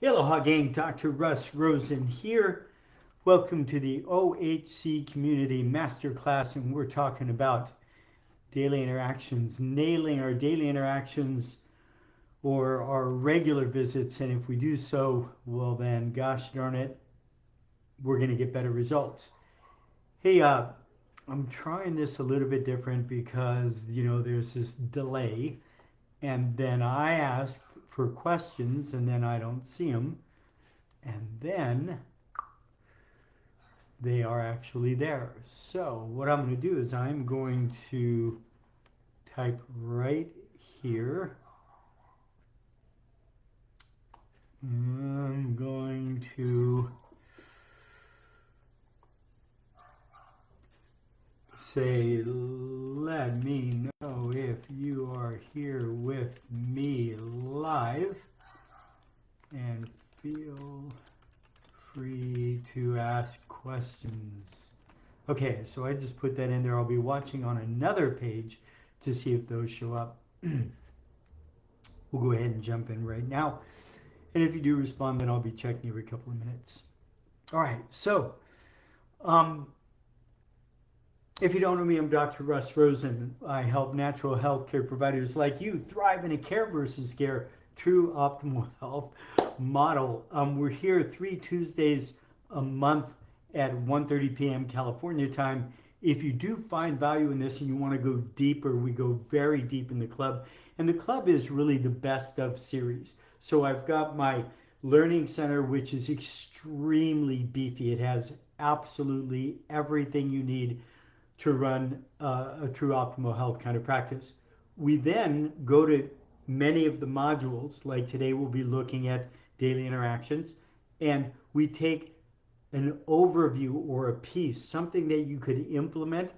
Aloha gang, Dr. Russ Rosen here. Welcome to the OHC Community Masterclass, and we're talking about daily interactions, nailing our daily interactions or our regular visits. And if we do so, well then, gosh darn it, we're going to get better results. Hey, I'm trying this a little bit different because, there's this delay, and then I ask for questions, and then I don't see them. And then they are actually there. So what I'm going to do is I'm going to type right here. I'm going to say, let me know if you are here with me live, and feel free to ask questions. Okay, so I just put that in there. I'll be watching on another page to see if those show up. We'll go ahead and jump in right now. And if you do respond, then I'll be checking every couple of minutes. All right, so um, if you don't know me, I'm Dr. Russ Rosen. I help natural health care providers like you thrive in a care versus care, true optimal health model. We're here 3 Tuesdays a month at 1:30 p.m. California time. If you do find value in this and you want to go deeper, we go very deep in the club. And the club is really the best of series. So I've got my learning center, which is extremely beefy. It has absolutely everything you need to run a true optimal health kind of practice. We then go to many of the modules, like today we'll be looking at daily interactions, and we take an overview or a piece, something that you could implement,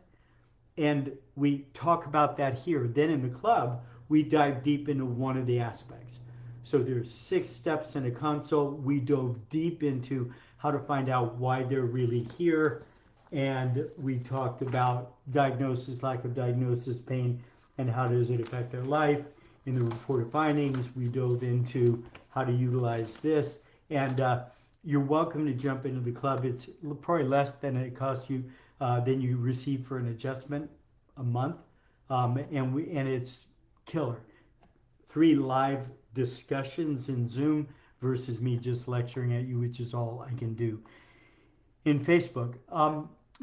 and we talk about that here. Then in the club, we dive deep into one of the aspects. So there's 6 steps in a consult. We dove deep into how to find out why they're really here, and we talked about diagnosis, lack of diagnosis, pain, and how does it affect their life. In the reported findings, we dove into how to utilize this, and you're welcome to jump into the club. It's probably less than it costs you than you receive for an adjustment a month, and it's killer. 3 live discussions in Zoom versus me just lecturing at you, which is all I can do in Facebook.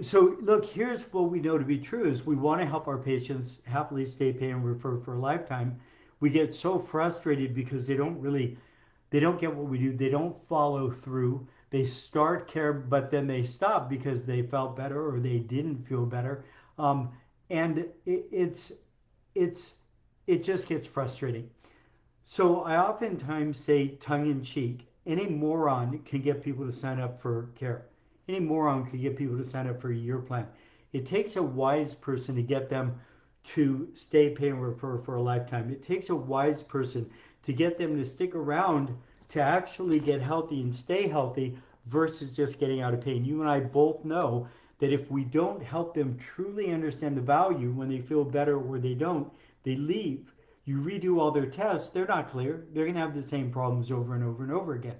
So look, here's what we know to be true is we want to help our patients happily stay, pay, and refer for a lifetime. We get so frustrated because they don't get what we do. They don't follow through. They start care, but then they stop because they felt better or they didn't feel better. And it's it just gets frustrating. So I oftentimes say tongue in cheek, any moron can get people to sign up for care. Any moron can get people to sign up for a year plan. It takes a wise person to get them to stay, pay, and refer for a lifetime. It takes a wise person to get them to stick around to actually get healthy and stay healthy versus just getting out of pain. You and I both know that if we don't help them truly understand the value when they feel better or they don't, they leave. You redo all their tests, they're not clear. They're going to have the same problems over and over and over again.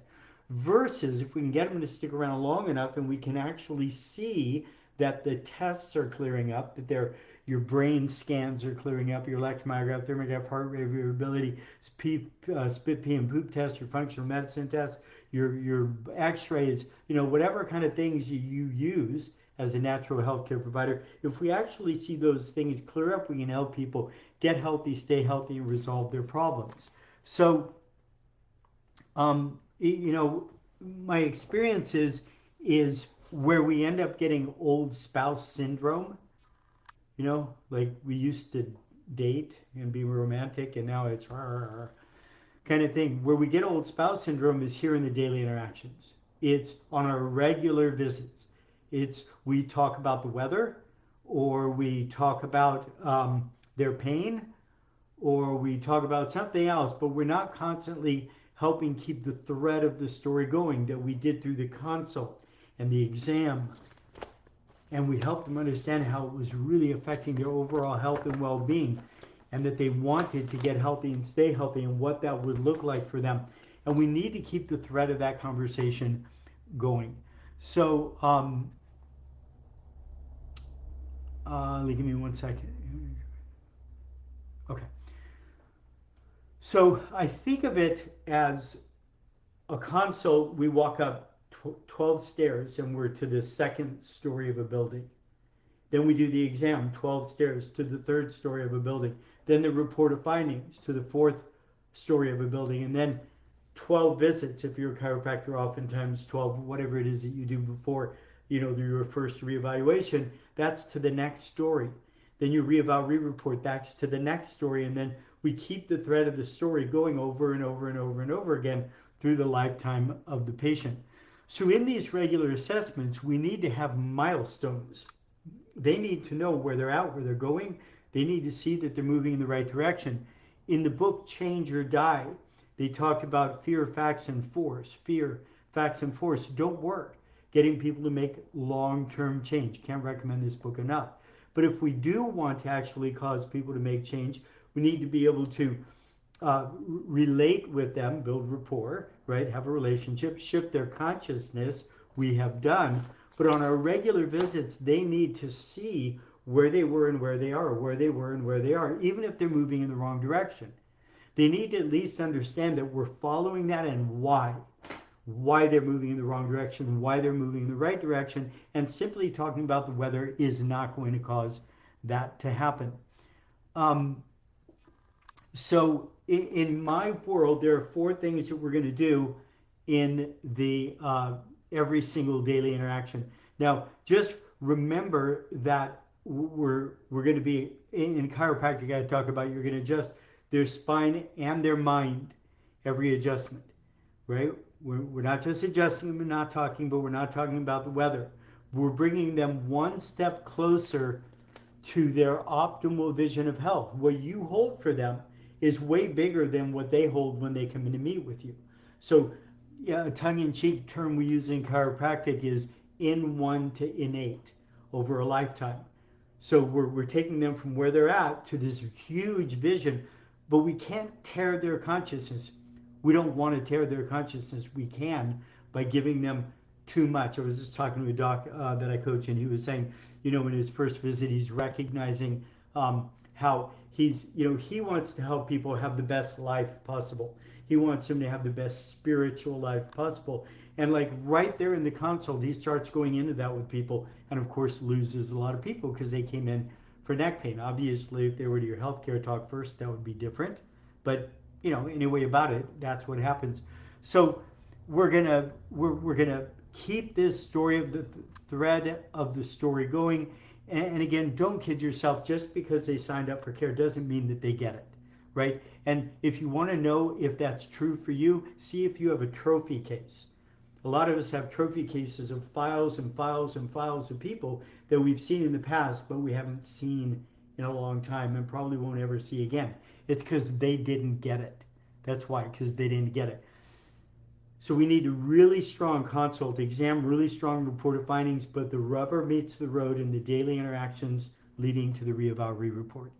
Versus if we can get them to stick around long enough and we can actually see that the tests are clearing up, that your brain scans are clearing up, your electromyograph, thermograph, heart rate variability, spit, pee, and poop test, your functional medicine test, your x-rays, whatever kind of things you use as a natural healthcare provider. If we actually see those things clear up, we can help people get healthy, stay healthy, and resolve their problems. So, my experience is where we end up getting old spouse syndrome. Like we used to date and be romantic, and now it's kind of thing. Where we get old spouse syndrome is here in the daily interactions. It's on our regular visits. It's we talk about the weather, or we talk about their pain, or we talk about something else, but we're not constantly helping keep the thread of the story going that we did through the consult and the exam. And we helped them understand how it was really affecting their overall health and well-being, and that they wanted to get healthy and stay healthy and what that would look like for them. And we need to keep the thread of that conversation going. So, give me 1 second. Okay. So I think of it as a consult. We walk up 12 stairs and we're to the second story of a building. Then we do the exam, 12 stairs to the third story of a building. Then the report of findings to the fourth story of a building. And then 12 visits, if you're a chiropractor, oftentimes 12, whatever it is that you do before, your first reevaluation, that's to the next story. Then you re-eval, re-report, that's to the next story. And then we keep the thread of the story going over and over and over and over again through the lifetime of the patient. So in these regular assessments, we need to have milestones. They need to know where they're at, where they're going. They need to see that they're moving in the right direction. In the book Change or Die, they talked about fear, facts, and force. Fear, facts, and force don't work. Getting people to make long-term change. Can't recommend this book enough. But if we do want to actually cause people to make change, we need to be able to relate with them, build rapport, right? Have a relationship, shift their consciousness. We have done. But on our regular visits, they need to see where they were and where they are, where they were and where they are, even if they're moving in the wrong direction. They need to at least understand that we're following that and why they're moving in the wrong direction, why they're moving in the right direction, and simply talking about the weather is not going to cause that to happen. So in my world, there are 4 things that we're going to do in the every single daily interaction. Now, just remember that we're going to be in chiropractic. I talk about you're going to adjust their spine and their mind every adjustment, right? We're not just adjusting them and not talking, but we're not talking about the weather. We're bringing them one step closer to their optimal vision of health. What you hold for them is way bigger than what they hold when they come in to meet with you. So, yeah, a tongue-in-cheek term we use in chiropractic is in1 to innate over a lifetime. So we're taking them from where they're at to this huge vision, but we can't tear their consciousness. We don't want to tear their consciousness. We can by giving them too much. I was just talking to a doc that I coach, and he was saying, in his first visit, he's recognizing how he wants to help people have the best life possible. He wants them to have the best spiritual life possible. And like right there in the consult, he starts going into that with people, and of course loses a lot of people because they came in for neck pain. Obviously, if they were to your healthcare talk first, that would be different. But anyway about it, that's what happens. So we're gonna keep this story of the thread of the story going. And again, don't kid yourself. Just because they signed up for care doesn't mean that they get it, right? And if you want to know if that's true for you, see if you have a trophy case. A lot of us have trophy cases of files and files and files of people that we've seen in the past, but we haven't seen in a long time and probably won't ever see again. It's because they didn't get it. That's why, because they didn't get it. So we need a really strong consult exam, really strong report of findings, but the rubber meets the road in the daily interactions leading to the re-eval re-report.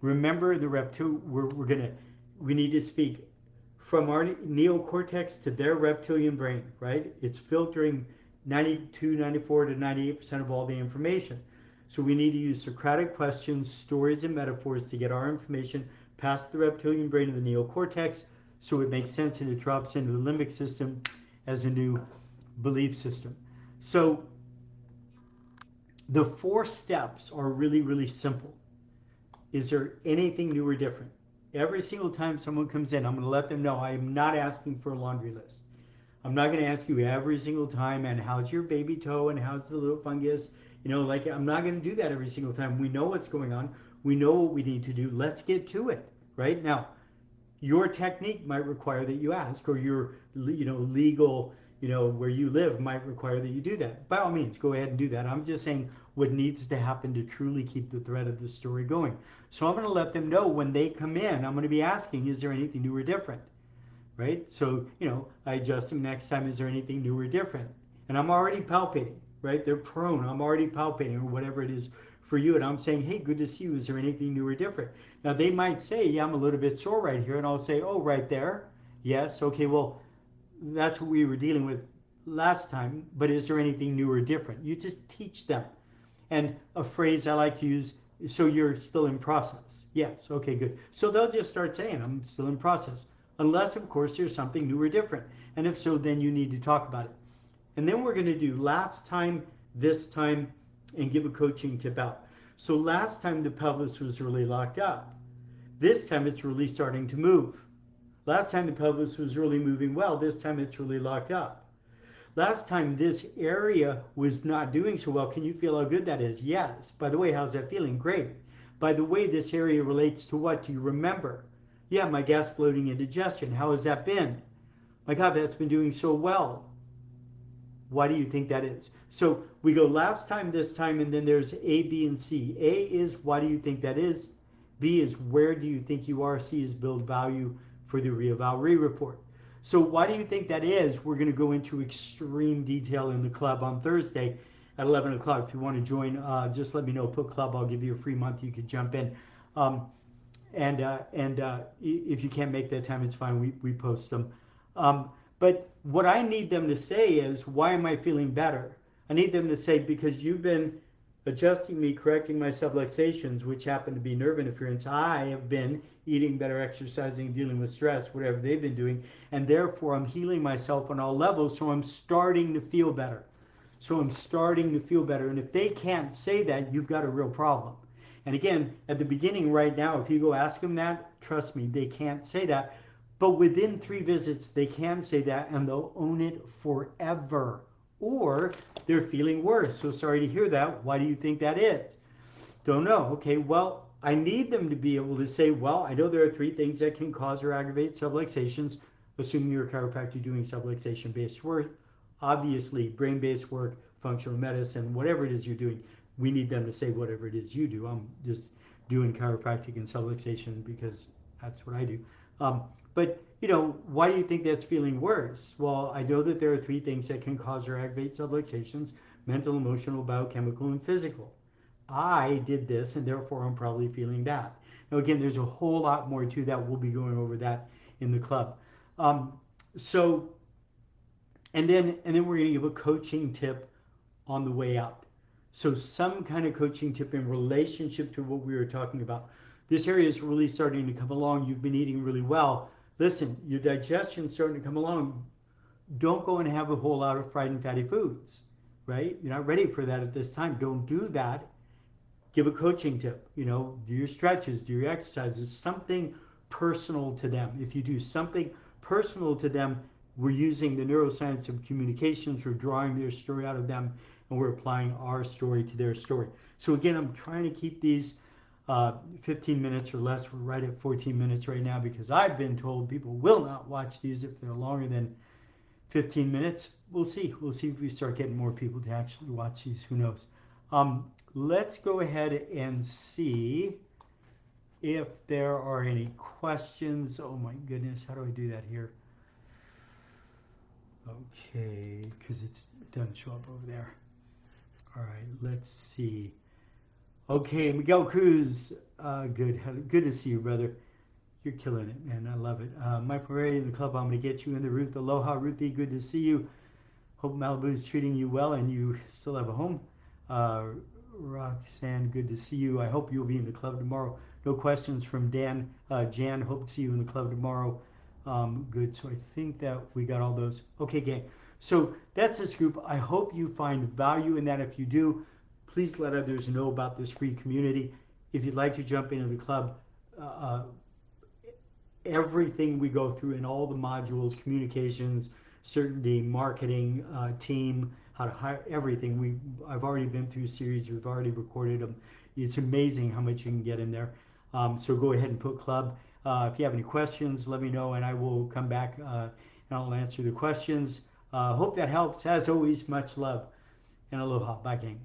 Remember the we need to speak from our neocortex to their reptilian brain, right? It's filtering 92, 94 to 98% of all the information. So we need to use Socratic questions, stories, and metaphors to get our information past the reptilian brain of the neocortex, so it makes sense and it drops into the limbic system as a new belief system. So the 4 steps are really, really simple. Is there anything new or different? Every single time someone comes in, I'm going to let them know I am not asking for a laundry list. I'm not going to ask you every single time, and how's your baby toe and how's the little fungus? I'm not going to do that every single time. We know what's going on. We know what we need to do. Let's get to it, right? Now, your technique might require that you ask, or your legal where you live might require that you do that. By all means, go ahead and do that. I'm just saying what needs to happen to truly keep the thread of the story going. So I'm going to let them know when they come in, I'm going to be asking, is there anything new or different, right? So I adjust them next time, is there anything new or different? And I'm already palpating, right? They're prone, I'm already palpating, or whatever it is for you, and I'm saying, hey, good to see you, is there anything new or different? Now they might say, yeah, I'm a little bit sore right here, and I'll say, oh, right there, Yes. Okay, well, that's what we were dealing with last time, but is there anything new or different? You just teach them. And a phrase I like to use, so you're still in process. Yes, okay, good. So they'll just start saying, I'm still in process. Unless, of course, there's something new or different. And if so, then you need to talk about it. And then we're going to do last time, this time, and give a coaching tip out. So last time the pelvis was really locked up. This time it's really starting to move. Last time the pelvis was really moving well. This time it's really locked up. Last time this area was not doing so well. Can you feel how good that is? Yes. By the way, how's that feeling? Great. By the way, this area relates to what? Do you remember? Yeah, my gas, bloating, and digestion. How has that been? My God, that's been doing so well. Why do you think that is? So we go last time, this time, and then there's A, B, and C. A is why do you think that is? B is where do you think you are? C is build value for the reeval report. So why do you think that is? We're going to go into extreme detail in the club on Thursday at 11 o'clock. If you want to join, just let me know. Put club. I'll give you a free month. You could jump in. And if you can't make that time, it's fine. We post them. But what I need them to say is, why am I feeling better? I need them to say, because you've been adjusting me, correcting my subluxations, which happen to be nerve interference. I have been eating better, exercising, dealing with stress, whatever they've been doing, and therefore I'm healing myself on all levels, so I'm starting to feel better. So I'm starting to feel better. And if they can't say that, you've got a real problem. And again, at the beginning right now, if you go ask them that, trust me, they can't say that. But within 3 visits, they can say that and they'll own it forever. Or they're feeling worse. So sorry to hear that. Why do you think that is? Don't know. Okay, well, I need them to be able to say, well, I know there are 3 things that can cause or aggravate subluxations, assuming you're a chiropractor doing subluxation-based work. Obviously, brain-based work, functional medicine, whatever it is you're doing, we need them to say whatever it is you do. I'm just doing chiropractic and subluxation because that's what I do. But, you know, why do you think that's feeling worse? Well, I know that there are 3 things that can cause or aggravate subluxations: mental, emotional, biochemical, and physical. I did this, and therefore I'm probably feeling that. Now, again, there's a whole lot more to that. We'll be going over that in the club. Um, so, and then we're going to give a coaching tip on the way out. So some kind of coaching tip in relationship to what we were talking about. This area is really starting to come along. You've been eating really well. Listen, your digestion's starting to come along. Don't go and have a whole lot of fried and fatty foods, right? You're not ready for that at this time. Don't do that. Give a coaching tip. You know, do your stretches, do your exercises, something personal to them. If you do something personal to them, we're using the neuroscience of communications, we're drawing their story out of them, and we're applying our story to their story. So again, I'm trying to keep these 15 minutes or less. We're right at 14 minutes right now because I've been told people will not watch these if they're longer than 15 minutes. We'll see. We'll see if we start getting more people to actually watch these. Who knows? Let's go ahead and see if there are any questions. Oh my goodness, how do I do that here? Okay, because it doesn't show up over there. All right, let's see. Okay, Miguel Cruz, good to see you, brother. You're killing it, man. I love it. Mike Murray in the club. I'm going to get you in the Ruth. Aloha, Ruthie. Good to see you. Hope Malibu is treating you well and you still have a home. Roxanne, good to see you. I hope you'll be in the club tomorrow. No questions from Dan. Jan, hope to see you in the club tomorrow. Good. So I think that we got all those. Okay, gang. So that's this group. I hope you find value in that. If you do, please let others know about this free community. If you'd like to jump into the club, everything we go through in all the modules, communications, certainty, marketing, team, how to hire, everything. I've already been through series, we've already recorded them. It's amazing how much you can get in there. So go ahead and put club. If you have any questions, let me know and I will come back and I'll answer the questions. Hope that helps. As always, much love and aloha. Bye, gang.